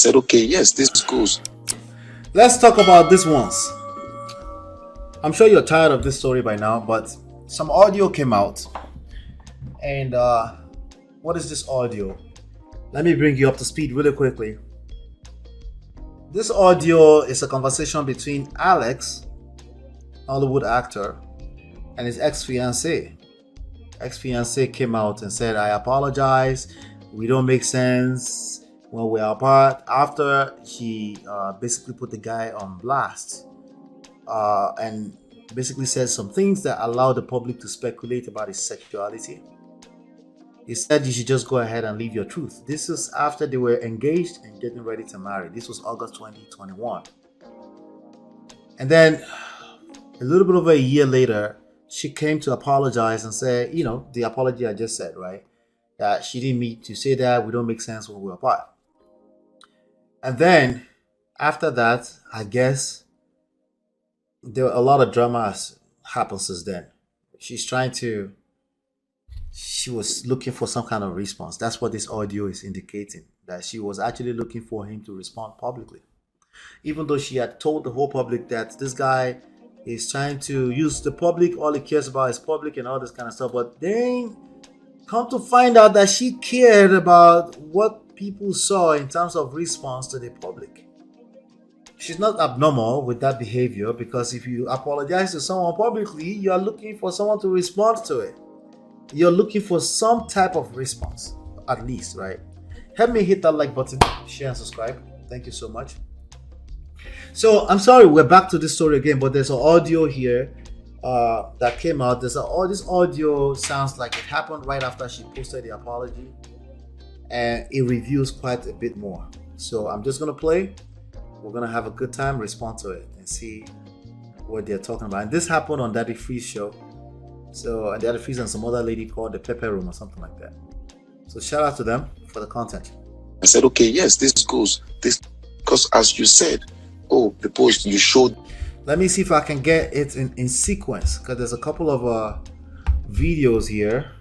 said, okay, yes, this goes. Let's talk about this once. I'm sure you're tired of this story by now, but some audio came out. And what is this audio? Let me bring you up to speed really quickly. This audio is a conversation between Alex, Hollywood actor, and his ex-fiancée. Ex-fiancée came out and said, I apologize. We don't make sense when we're apart. After she basically put the guy on blast and basically said some things that allow the public to speculate about his sexuality. He said you should just go ahead and live your truth. This is after they were engaged and getting ready to marry. This was August 2021. And then a little bit over a year later, she came to apologize and say, the apology I just said, right? That she didn't mean to say that we don't make sense when we're apart. And then after that, I guess there were a lot of drama happened since then. She was looking for some kind of response. That's what this audio is indicating, that she was actually looking for him to respond publicly. Even though she had told the whole public that this guy is trying to use the public, all he cares about is public and all this kind of stuff. But then come to find out that she cared about what people saw in terms of response to the public. She's not abnormal with that behavior, because if you apologize to someone publicly, you are looking for someone to respond to it. You're looking for some type of response, at least, right? Help me hit that like button, share and subscribe. Thank you so much. So I'm sorry, we're back to this story again, but there's an audio here that came out. This audio sounds like it happened right after she posted the apology, and it reveals quite a bit more. So I'm just gonna play. We're gonna have a good time, respond to it, and see what they're talking about. And this happened on Daddy Freeze show. So Daddy Freeze and some other lady called the Pepper Room or something like that. So shout out to them for the content. I said, okay, yes, this goes. This, because as you said, the post you showed. Let me see if I can get it in sequence, because there's a couple of videos here.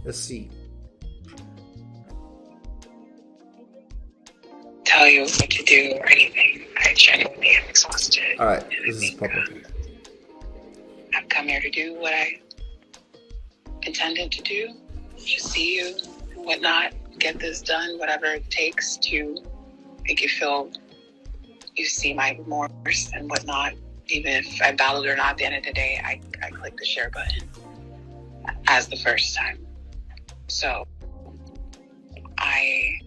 Let's see. Tell you what to do or anything. I genuinely am exhausted. All right, this is Papa. I've come here to do what I intended to do. Just see you and whatnot. Get this done, whatever it takes to make you feel you see my remorse and whatnot. Even if I battled or not, at the end of the day, I click the share button as the first time. So I'm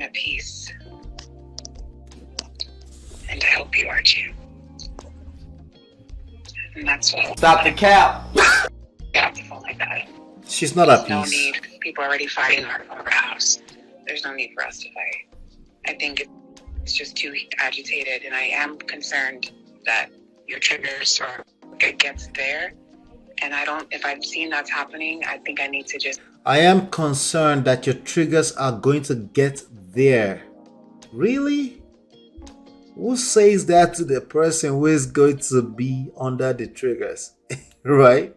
at peace. And I hope you are too. And that's what. Stop the cap. Get off the phone like that. She's not at No peace. need. People are already fighting over our house. There's no need for us to fight. I think it's just too agitated, and I am concerned that your triggers or it gets there. And if I've seen that's happening, I think I need to just. I am concerned that your triggers are going to get there. Really? Who says that to the person who is going to be under the triggers? Right?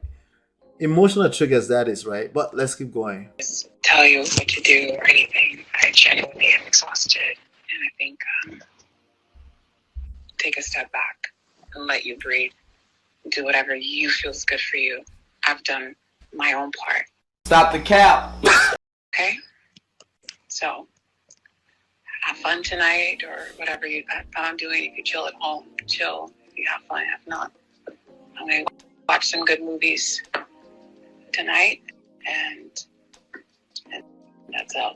Emotional triggers, that is, right? But let's keep going. Just tell you what to do or anything. I genuinely am exhausted. And I think take a step back and let you breathe. Do whatever you feel is good for you. I've done my own part. Stop the cap. Okay? So, have fun tonight or whatever you plan on doing. If you chill at home, chill. If you have fun, if not, I'm going to watch some good movies tonight. And that's all.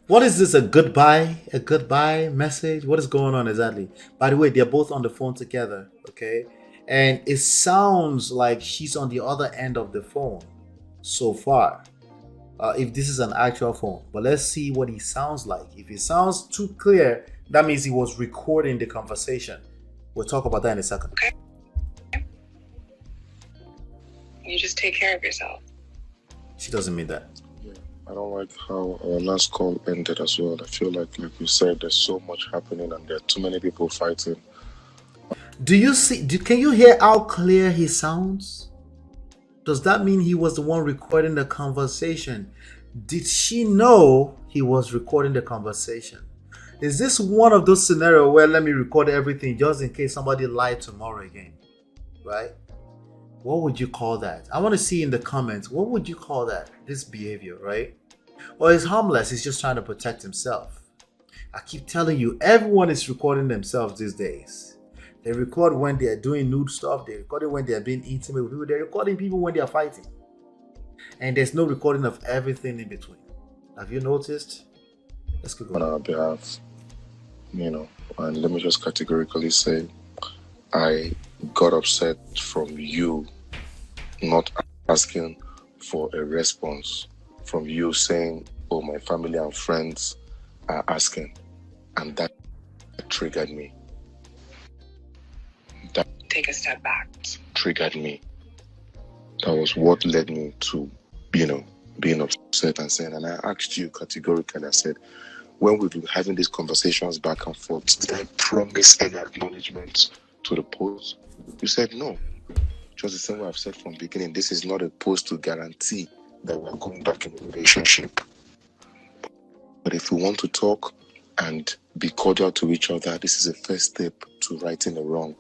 What is this? A goodbye message? What is going on exactly? By the way, they're both on the phone together, okay? And it sounds like she's on the other end of the phone so far. If this is an actual phone, but let's see what he sounds like. If it sounds too clear, that means he was recording the conversation. We'll talk about that in a second. Okay. You just take care of yourself. She doesn't mean that. Yeah, I don't like how our last call ended as well. I feel like you said, there's so much happening and there are too many people fighting. Do you see? Can you hear how clear he sounds? Does that mean he was the one recording the conversation? Did she know he was recording the conversation? Is this one of those scenarios where let me record everything just in case somebody lied tomorrow again? Right? What would you call that? I want to see in the comments, what would you call that? This behavior, right? Or he's harmless, he's just trying to protect himself. I keep telling you, everyone is recording themselves these days. They record when they are doing nude stuff, they record it when they are being intimate with people, they're recording people when they are fighting. And there's no recording of everything in between. Have you noticed? Let's keep going. On our behalf, and let me just categorically say, I got upset from you not asking for a response, from you saying, oh, my family and friends are asking, and that triggered me. That Take a step back. triggered me. That was what led me to, being upset and saying, and I asked you categorically, I said, when we've been having these conversations back and forth, did I promise any acknowledgement to the post? You said no. Just the same way I've said from the beginning, this is not a post to guarantee that we're going back in a relationship. But if we want to talk and be cordial to each other, this is a first step to righting the wrong.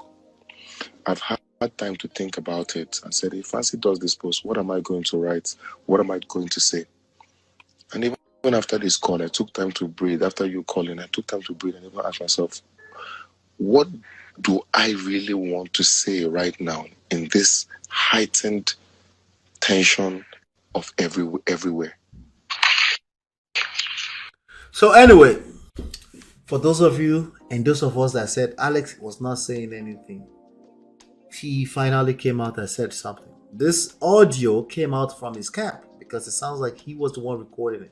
I've had time to think about it and said, if Fancy does this post, what am I going to write? What am I going to say? And even after this call, I took time to breathe. After you calling, I took time to breathe and even ask myself, what do I really want to say right now in this heightened tension of everywhere? So anyway, for those of you and those of us that said Alex was not saying anything, he finally came out and said something. This audio came out from his camp because it sounds like he was the one recording it.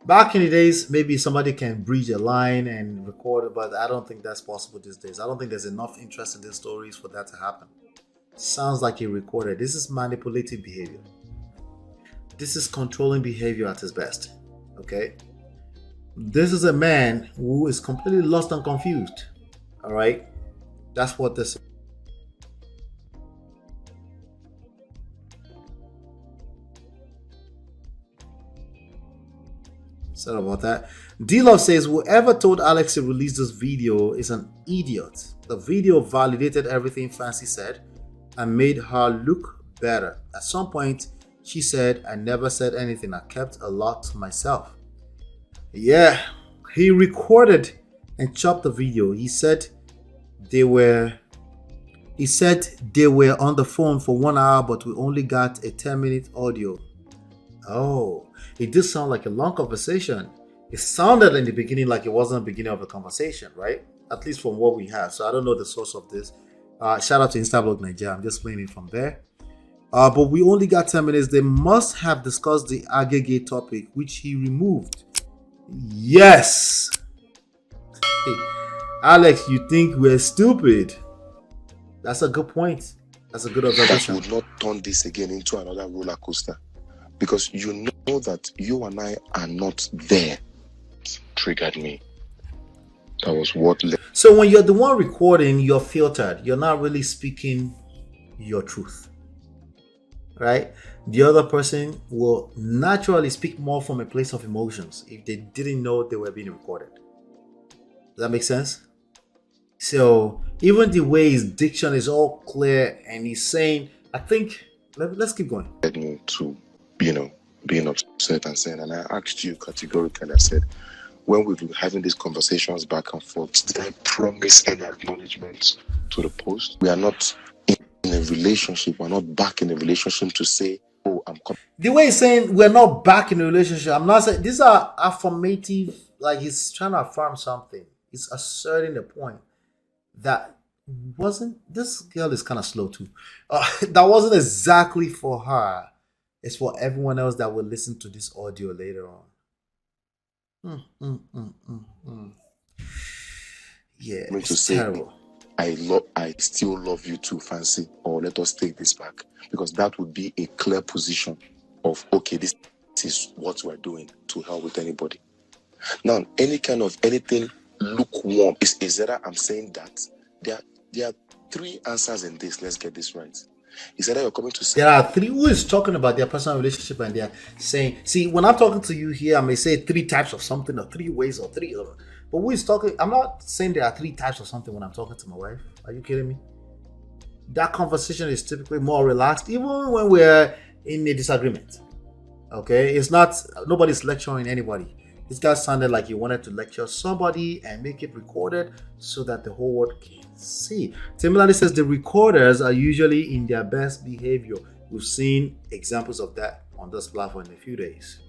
Back in the days, maybe somebody can bridge a line and record it, but I don't think that's possible these days. I don't think there's enough interest in these stories for that to happen. Sounds like he recorded. This is manipulative behavior. This is controlling behavior at its best. Okay? This is a man who is completely lost and confused. All right? That's what this is. Sorry about that. D-Love says, whoever told Alex to release this video is an idiot. The video validated everything Fancy said and made her look better. At some point, she said, I never said anything. I kept a lot to myself. Yeah, he recorded and chopped the video. He said they were on the phone for 1 hour, but we only got a 10-minute audio. Oh, it did sound like a long conversation. It sounded in the beginning like it wasn't the beginning of a conversation, right? At least from what we have. So I don't know the source of this. Shout out to Instablog Nigeria. I'm just playing it from there. But we only got 10 minutes. They must have discussed the Agege topic, which he removed. Yes. Hey, Alex, you think we're stupid? That's a good point. That's a good observation. That would not turn this again into another roller coaster. Because you know that you and I are not there. It triggered me. That was what led. So when you're the one recording, you're filtered. You're not really speaking your truth. Right? The other person will naturally speak more from a place of emotions if they didn't know they were being recorded. Does that make sense? So even the way his diction is all clear and he's saying, I think, let's keep going. Led me to, being upset and saying, and I asked you categorically, I said, when we've been having these conversations back and forth, did I promise any acknowledgement to the post? We are not in a relationship. We're not back in a relationship to say, oh, I'm coming. The way he's saying we're not back in a relationship, I'm not saying these are affirmative, like he's trying to affirm something. He's asserting the point that this girl is kind of slow too. That wasn't exactly for her. It's for everyone else that will listen to this audio later on. Yeah, it's terrible. I still love you too, Fancy, or let us take this back, because that would be a clear position of, okay, this is what we're doing, to hell with anybody. Now, anything lukewarm is that I'm saying that there are three answers in this. Let's get this right. He said that you're coming to say There are three who is talking about their personal relationship and they're saying, see, when I'm talking to you here, I may say three types of something or three ways or three other. But who is talking? I'm not saying there are three types of something when I'm talking to my wife. Are you kidding me? That conversation is typically more relaxed, even when we're in a disagreement. Okay, it's not, nobody's lecturing anybody. This guy sounded like he wanted to lecture somebody and make it recorded so that the whole world can see. Similarly says the recorders are usually in their best behavior. We've seen examples of that on this platform in a few days.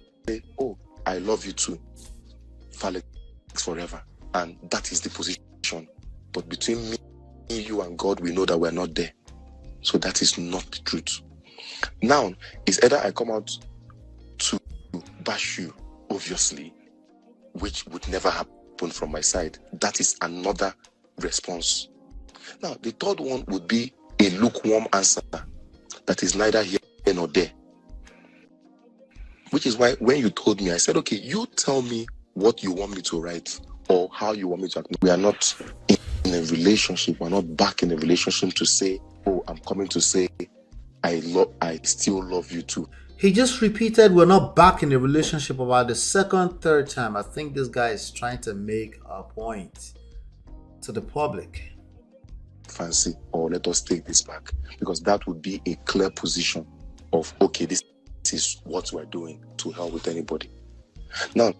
oh, I love you too. Falex forever. And that is the position. But between me, you, and God, we know that we're not there. So that is not the truth. Now, it's either I come out to bash you, obviously, which would never happen from my side. That is another response. Now, the third one would be a lukewarm answer that is neither here nor there. Which is why when you told me, I said, okay, you tell me what you want me to write or how you want me to act. We are not in a relationship. We're not back in a relationship to say, oh, I'm coming to say, I still love you too. He just repeated, we're not back in a relationship about the second, third time. I think this guy is trying to make a point to the public. Fancy, or let us take this back, because that would be a clear position of, okay, this is what we're doing, to hell with anybody. Now,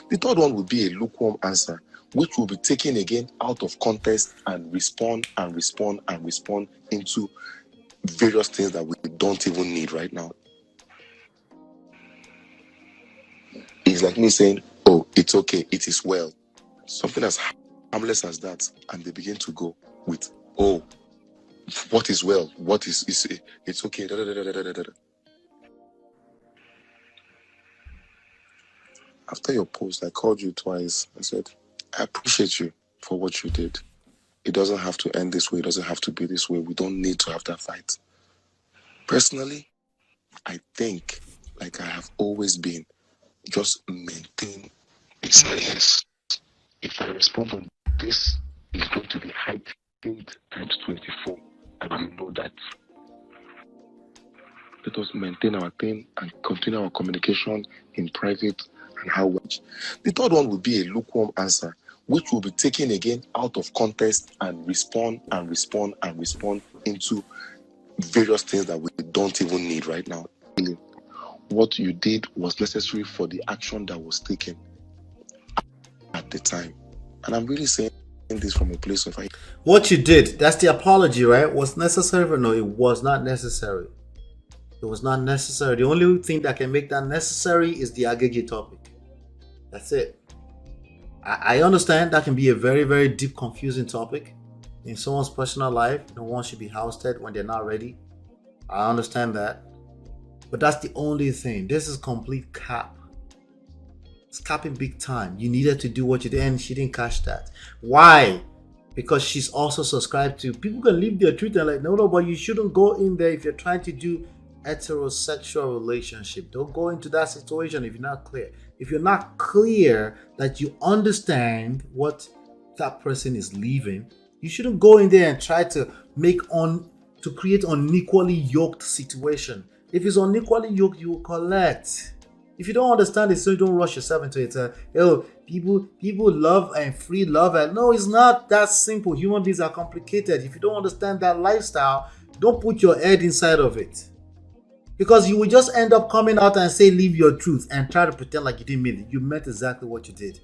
the third one would be a lukewarm answer, which will be taken again out of context and respond into various things that we don't even need right now. It's like me saying, oh, it's okay, it is well. Something as harmless as that, and they begin to go with, oh, what is well? What is it's okay. Da, da, da, da, da, da, da. After your post, I called you twice. I said, I appreciate you for what you did. It doesn't have to end this way. It doesn't have to be this way. We don't need to have that fight. Personally, I think, like I have always been, just maintain a silence. If I respond on this, it's going to be heightened times 24. And you know that. Let us maintain our thing and continue our communication in private and how much. The third one would be a lukewarm answer, which will be taken again out of context and respond into various things that we don't even need right now. What you did was necessary for the action that was taken at the time. And I'm really saying this from a place of... What you did, that's the apology, right? Was necessary for... No, it was not necessary. It was not necessary. The only thing that can make that necessary is the Agege topic. That's it. I understand that can be a very, very deep, confusing topic. In someone's personal life, no one should be ousted when they're not ready. I understand that. But that's the only thing. This is complete cap. It's capping big time. You needed to do what you did and she didn't catch that. Why? Because she's also subscribed to... People can leave their truth and like, no, but you shouldn't go in there if you're trying to do heterosexual relationship. Don't go into that situation if you're not clear. If you're not clear that you understand what that person is leaving, you shouldn't go in there and try to create an unequally yoked situation. If it's unequally yoked, you will collect. If you don't understand it, so you don't rush yourself into it. People love and free love. And no, it's not that simple. Human beings are complicated. If you don't understand that lifestyle, don't put your head inside of it. Because you will just end up coming out and say, live your truth and try to pretend like you didn't mean it. You meant exactly what you did.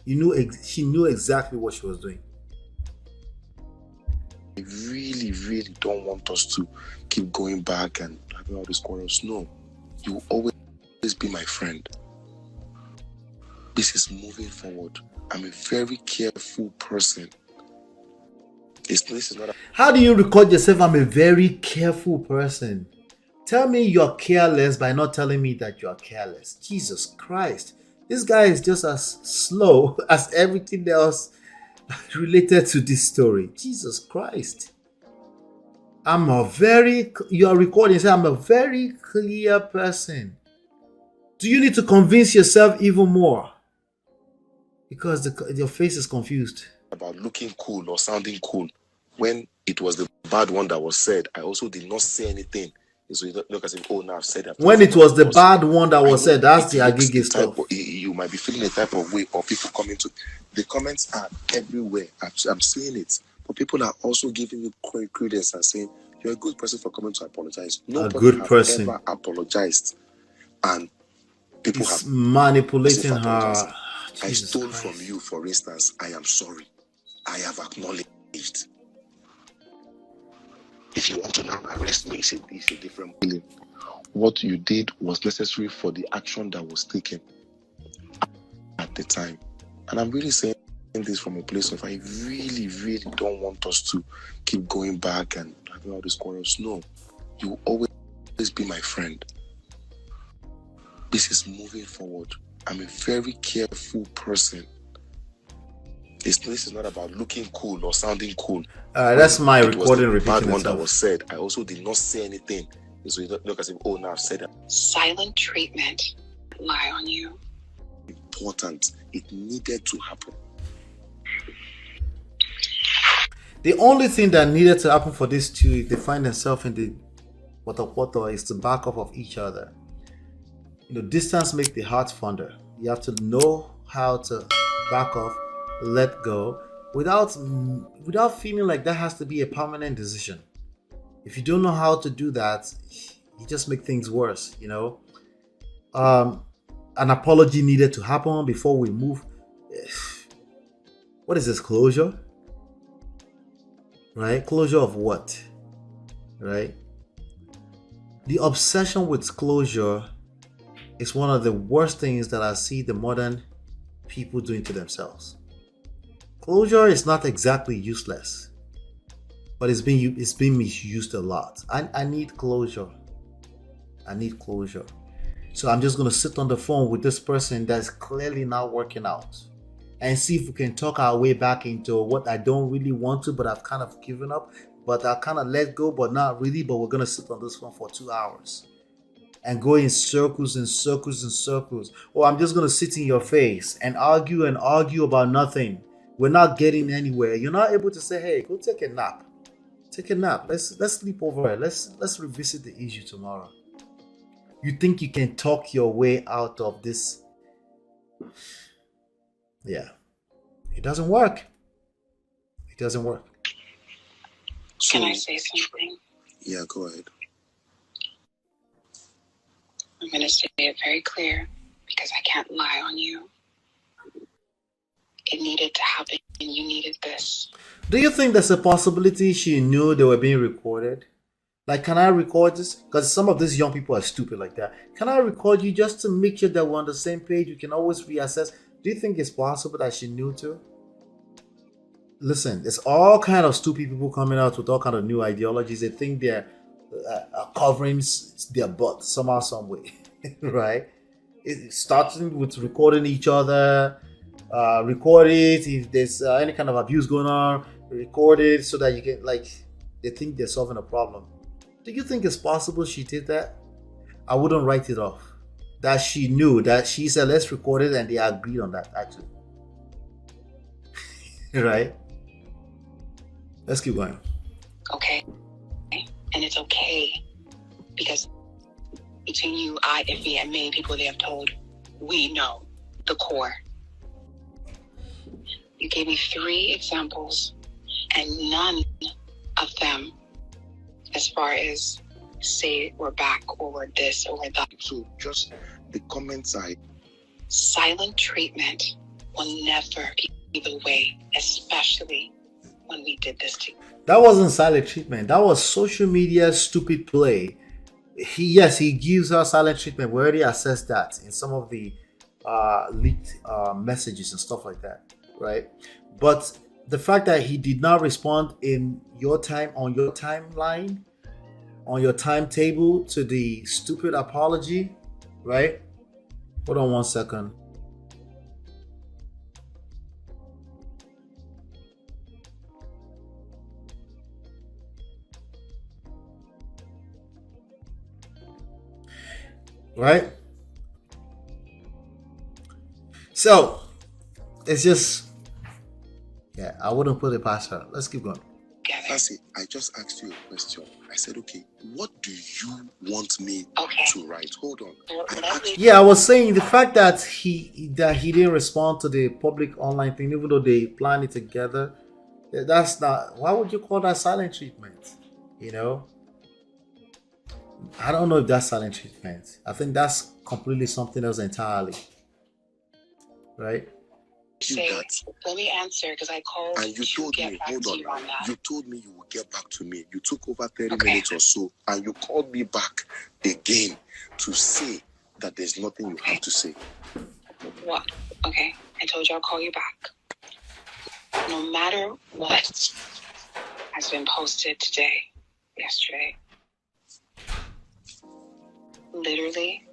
She knew exactly what she was doing. I really, really don't want us to keep going back and having all these quarrels. No, you will always be my friend. This is moving forward. I'm a very careful person. This is not How do you record yourself? I'm a very careful person. Tell me you're careless by not telling me that you're careless. Jesus Christ. This guy is just as slow as everything else related to this story. Jesus Christ. You're recording, say I'm a very clear person. Do you need to convince yourself even more? Because your face is confused. About looking cool or sounding cool when it was the bad one that was said, I also did not say anything. So you don't look as if, oh, now I've said that. When it was the bad one that was said, that's the Agege stuff. You might be feeling a type of way, or people coming to the comments are everywhere. I'm seeing it, but people are also giving you credence and saying you're a good person for coming to apologize. Nobody has ever apologized, and people have manipulating her. I stole from you, for instance. I am sorry. I have acknowledged. If you want to now arrest me, it's a different feeling. What you did was necessary for the action that was taken at the time. And I'm really saying this from a place of I really, really don't want us to keep going back and having all these quarrels. No, you will always be my friend. This is moving forward. I'm a very careful person. This is not about looking cool or sounding cool. That's my recording repeating bad one that was said. I also did not say anything. So you don't look as if, oh, now I've said that. Silent treatment lie on you. Important. It needed to happen. The only thing that needed to happen for these two, if they find themselves in the water, is to back off of each other. Distance makes the heart fonder. You have to know how to back off, let go, without feeling like that has to be a permanent decision. If you don't know how to do that, you just make things worse. An apology needed to happen before we move. What is this? Closure? Right? Closure of what? Right? The obsession with closure is one of the worst things that I see the modern people doing to themselves. Closure is not exactly useless, but it's being misused a lot. I need closure. I need closure. So I'm just going to sit on the phone with this person that's clearly not working out and see if we can talk our way back into what I don't really want to, but I've kind of given up, but I kind of let go, but not really. But we're going to sit on this phone for 2 hours and go in circles and circles and circles. Or I'm just going to sit in your face and argue about nothing. We're not getting anywhere. You're not able to say, hey, go take a nap. Take a nap. Let's sleep over it. Let's revisit the issue tomorrow. You think you can talk your way out of this? Yeah. It doesn't work. It doesn't work. So, can I say something? Yeah, go ahead. I'm going to say it very clear because I can't lie on you. It needed to happen and you needed this. Do you think there's a possibility she knew they were being recorded? Like, can I record this? Because some of these young people are stupid like that. Can I record you just to make sure that we're on the same page? We can always reassess. Do you think it's possible that she knew too? Listen, it's all kind of stupid people coming out with all kind of new ideologies. They think they're covering their butt somehow, some way, right? It starting with recording each other, record it. If there's any kind of abuse going on, record it so that you can, like, they think they're solving a problem. Do you think it's possible she did that? I wouldn't write it off. That she knew, that she said, let's record it, and they agreed on that, actually. Right? Let's keep going. Okay. And it's okay. Because between you, I, Iffy, and many people they have told, we know the core. You gave me 3 examples, and none of them, as far as say we're back or we're this or we're that. So just the comments silent treatment will never be the way, especially when we did this to you. That wasn't silent treatment. That was social media stupid play. He gives her silent treatment. We already assessed that in some of the leaked messages and stuff like that, right? But the fact that he did not respond in your time, on your timeline, on your timetable to the stupid apology, right? Hold on 1 second. Right? So, it's just, yeah, I wouldn't put it past her. Let's keep going. Fancy, I just asked you a question. I said, okay, what do you want me Okay. to write? Hold on. Well, I let asked me- Yeah, I was saying the fact that he didn't respond to the public online thing, even though they planned it together. That's not. Why would you call that silent treatment? You know, I don't know if that's silent treatment. I think that's completely something else entirely, right? you say, that. let me answer because I called And you to told get me, back hold to on you now. on that. You told me you would get back to me. You took over 30 Okay. minutes or so, and you called me back again to say that there's nothing you have to say. What? Okay. I told you I'll call you back. No matter what has been posted today, yesterday, literally,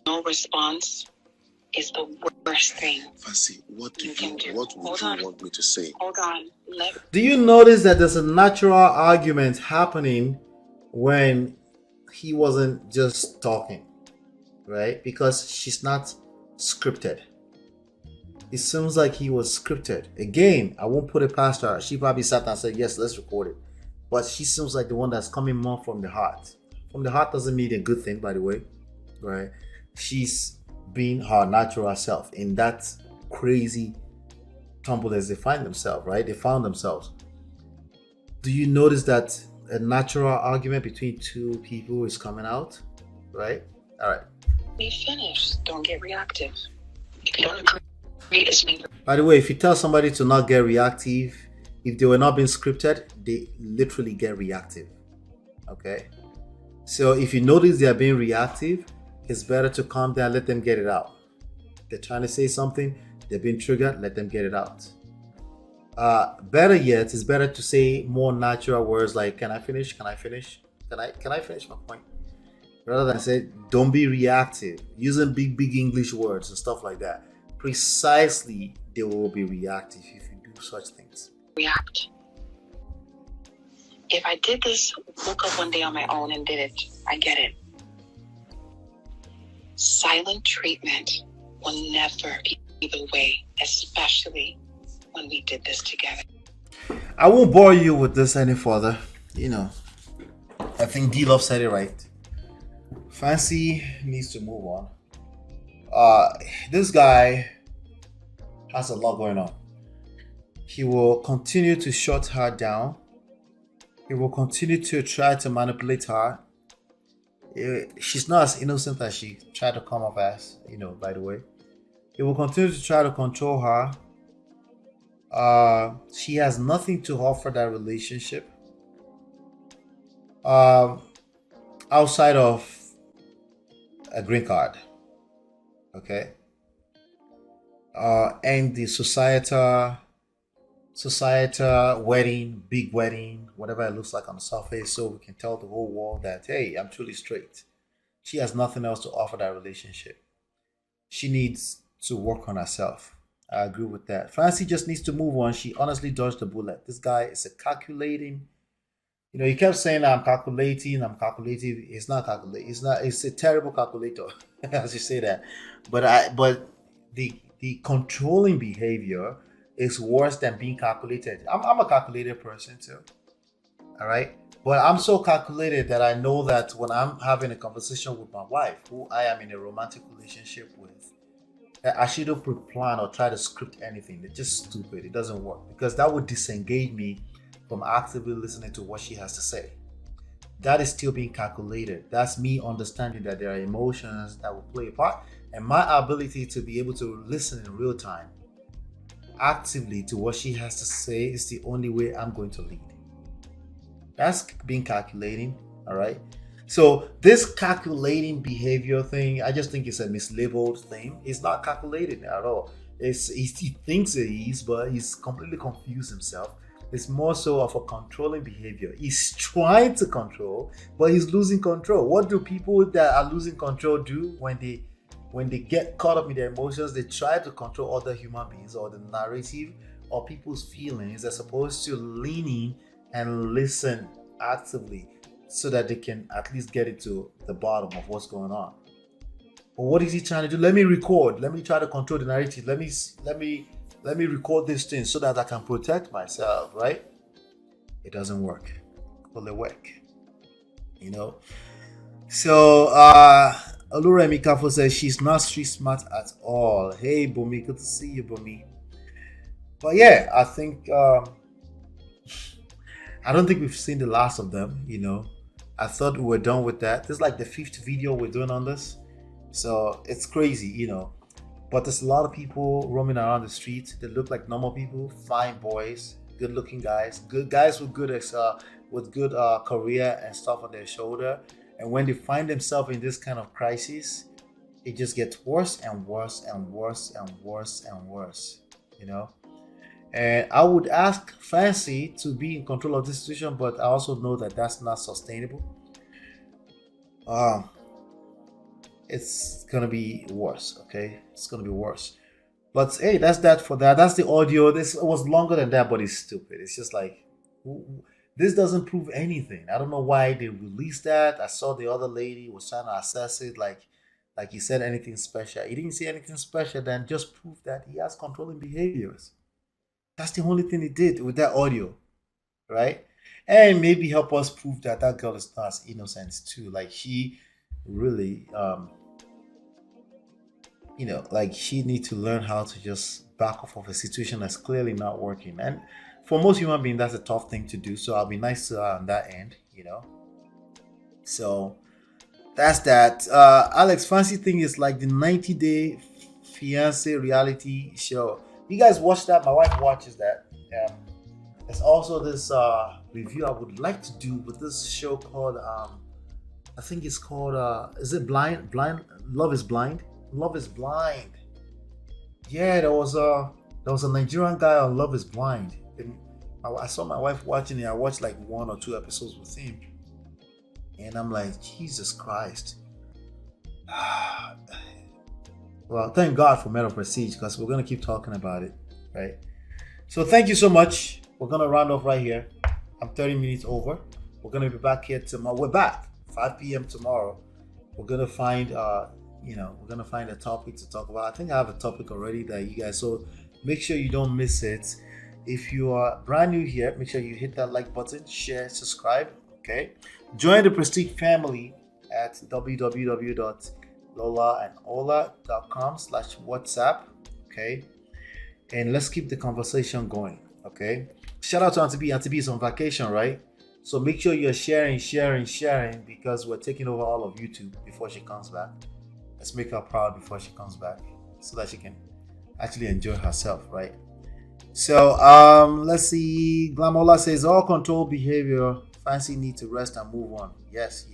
no response is the worst thing. Fancy, what do You can do. what would Hold you on. want me to say? Hold on. Do you notice that there's a natural argument happening when he wasn't just talking, right? Because she's not scripted. It seems like he was scripted. Again, I won't put it past her. She probably sat and said, yes, let's record it. But she seems like the one that's coming more from the heart. From the heart doesn't mean a good thing, by the way, right? She's being her natural self in that crazy tumble as they find themselves, right? They found themselves. Do you notice that a natural argument between two people is coming out, right? All right. We finished. Don't get reactive. If you don't agree, it's me. By the way, if you tell somebody to not get reactive, if they were not being scripted, they literally get reactive. Okay? So if you notice they are being reactive, it's better to calm down, let them get it out. They're trying to say something, they're being triggered, let them get it out. Better yet, it's better to say more natural words like, can I finish? Can I finish? Can I finish my point? Rather than say, don't be reactive, using big English words and stuff like that. Precisely, they will be reactive if you do such things. React. If I did this, woke up one day on my own and did it, I get it. Silent treatment will never be the way, especially when we did this together. I won't bore you with this any further. You know, I think D-Love said it right. Fancy needs to move on. This guy has a lot going on. He will continue to shut her down. He will continue to try to manipulate her. She's not as innocent as she tried to come off as, by the way. He will continue to try to control her. She has nothing to offer that relationship. Outside of a green card. Okay. And the societal wedding, big wedding, whatever it looks like on the surface, so we can tell the whole world that, hey, I'm truly straight. She has nothing else to offer that relationship. She needs to work on herself. I agree with that. Fancy just needs to move on. She honestly dodged the bullet. This guy is a calculating. He kept saying, I'm calculating. It's not calculating. It's a terrible calculator, as you say that. But the controlling behavior is worse than being calculated. I'm a calculated person too. All right. But I'm so calculated that I know that when I'm having a conversation with my wife, who I am in a romantic relationship with, I shouldn't pre-plan or try to script anything. It's just stupid. It doesn't work because that would disengage me from actively listening to what she has to say. That is still being calculated. That's me understanding that there are emotions that will play a part, and my ability to be able to listen in real time actively to what she has to say is the only way I'm going to lead. That's being calculating. All right. So this calculating behavior thing, I just think it's a mislabeled thing. It's not calculating at all. He thinks it is, but he's completely confused himself. It's more so of a controlling behavior. He's trying to control, but he's losing control. What do people that are losing control do when they get caught up in their emotions? They try to control other human beings or the narrative or people's feelings as opposed to leaning and listen actively so that they can at least get into the bottom of what's going on. But what is he trying to do? Let me record. Let me try to control the narrative. Let me let me record this thing so that I can protect myself, right? It doesn't work. Will it work? You know? So, Oluremi Kafo says she's not street smart at all. Hey, Bumi, good to see you, Bumi. But yeah, I think, I don't think we've seen the last of them, you know. I thought we were done with that. This is like the 5th video we're doing on this. So it's crazy, you know. But there's a lot of people roaming around the streets. They look like normal people, fine boys, good-looking guys, good guys with good career and stuff on their shoulder. And when they find themselves in this kind of crisis, it just gets worse and worse and worse and worse and worse, you know. And I would ask Fancy to be in control of this situation, but I also know that that's not sustainable. It's gonna be worse, okay? It's gonna be worse. But hey, that's that for that. That's the audio. This was longer than that, but it's stupid. It's just like, this doesn't prove anything. I don't know why they released that. I saw the other lady was trying to assess it, like he said anything special. He didn't see anything special. Then just prove that he has controlling behaviors. That's the only thing he did with that audio, right? And maybe help us prove that that girl is not as innocent too. Like she really, you know, like she needs to learn how to just back off of a situation that's clearly not working. And for most human beings, that's a tough thing to do. So I'll be nice to her on that end, you know. So that's that. Alex, Fancy thing is like the 90-day fiance reality show. You guys watch that? My wife watches that. There's also this review I would like to do with this show called I think it's called is it Blind Love is Blind? Love is Blind. Yeah, there was a Nigerian guy on Love is Blind. And I saw my wife watching it. I watched like 1 or 2 episodes with him. And I'm like, Jesus Christ. Well, thank God for Metal Prestige, because we're going to keep talking about it, right? So thank you so much. We're going to round off right here. I'm 30 minutes over. We're going to be back here tomorrow. We're back 5 p.m. tomorrow. We're going to find, we're going to find a topic to talk about. I think I have a topic already that you guys, so make sure you don't miss it. If you are brand new here, make sure you hit that like button, share, subscribe, okay? Join the Prestige family at www.lolaandola.com/WhatsApp, okay? And let's keep the conversation going, okay? Shout out to Auntie B. Auntie B is on vacation, right? So make sure you're sharing, because we're taking over all of YouTube before she comes back. Let's make her proud before she comes back so that she can actually enjoy herself, right? So let's see. Glamola says all control behavior. Fancy need to rest and move on. Yes.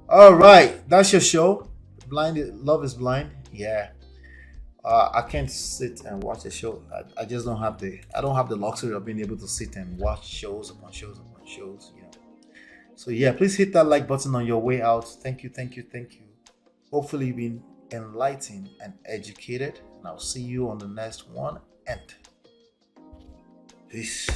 All right, that's your show. Love is Blind. Yeah. I can't sit and watch a show. I just don't have the luxury of being able to sit and watch shows upon shows, you know. So yeah, please hit that like button on your way out. Thank you. Hopefully you've been enlightened and educated. And I'll see you on the next one. And peace.